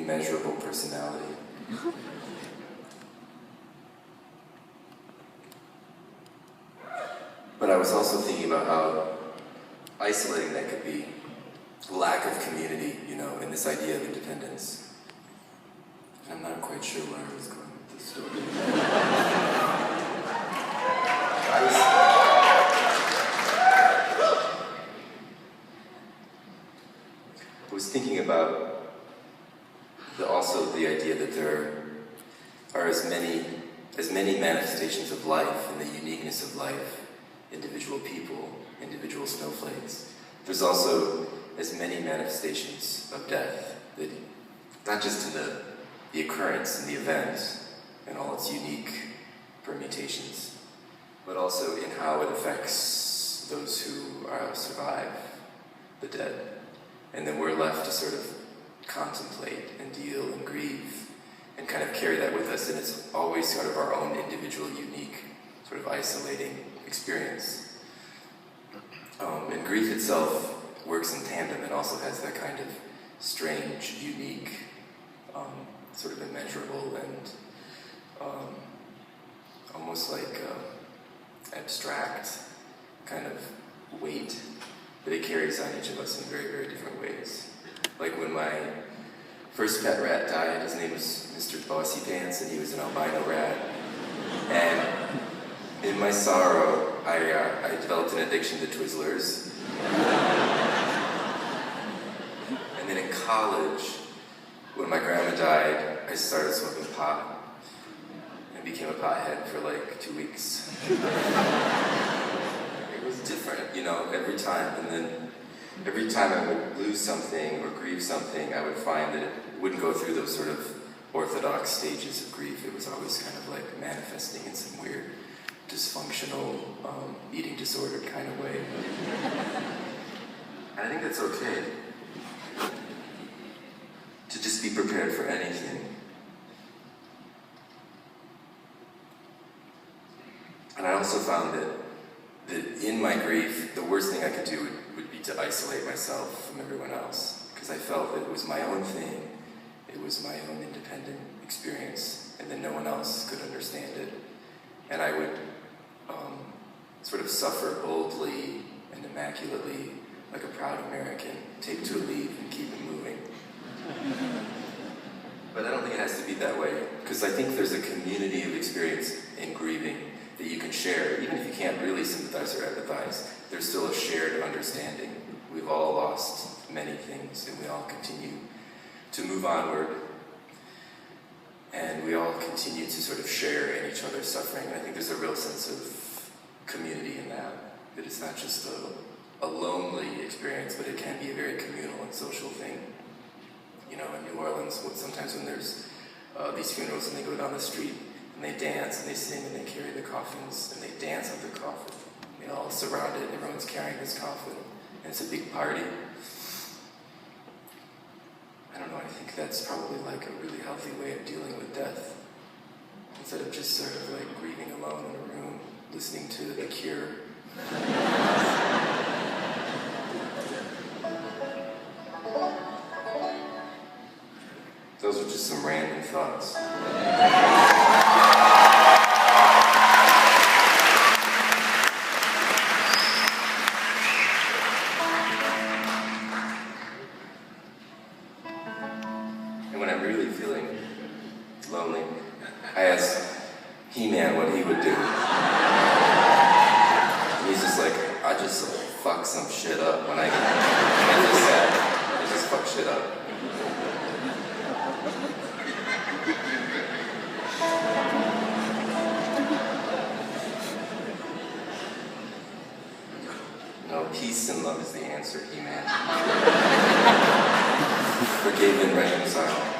immeasurable personality. But I was also thinking about how isolating that could be. Lack of community, you know, and this idea of independence. I'm not quite sure where I was going with this story. I was thinking about also the idea that there are as many manifestations of life and the uniqueness of life, individual people, individual snowflakes. There's also as many manifestations of death, that not just in the occurrence and the event and all its unique permutations, but also in how it affects those who survive the dead. And then we're left to sort of contemplate and deal and grieve and kind of carry that with us, and it's always sort of our own individual, unique, sort of isolating experience. And grief itself works in tandem and also has that kind of strange, unique, sort of immeasurable and almost like abstract kind of weight that it carries on each of us in very, very different ways. Like when my first pet rat died, his name was Mr. Bossy Pants, and he was an albino rat. And in my sorrow, I developed an addiction to Twizzlers. And then in college, when my grandma died, I started smoking pot. I became a pothead for like 2 weeks. It was different, you know, every time. And then every time I would lose something or grieve something, I would find that it wouldn't go through those sort of orthodox stages of grief. It was always kind of like manifesting in some weird, dysfunctional, eating disorder kind of way. And I think that's okay. To just be prepared for anything. And I also found that in my grief, the worst thing I could do would be to isolate myself from everyone else, because I felt that it was my own thing, it was my own independent experience, and that no one else could understand it. And I would sort of suffer boldly and immaculately, like a proud American, take to a leaf and keep it moving. But I don't think it has to be that way, because I think there's a community of experience in grieving that you can share. Even if you can't really sympathize or empathize, there's still a shared understanding. We've all lost many things, and we all continue to move onward. And we all continue to sort of share in each other's suffering. And I think there's a real sense of community in that it's not just a lonely experience, but it can be a very communal and social thing. You know, in New Orleans, sometimes when there's these funerals and they go down the street and they dance and they sing and they carry the coffins and they dance on the coffin. They all surround it and everyone's carrying this coffin. And it's a big party. I don't know, I think that's probably like a really healthy way of dealing with death. Instead of just sort of like grieving alone in a room, listening to The Cure. Those are just some random thoughts. And when I'm really feeling lonely, I ask He-Man what he would do. And he's just like, I just fuck some shit up when I get this sad. I just fuck shit up. No, peace and love is the answer, He-Man. Forgive and reconcile.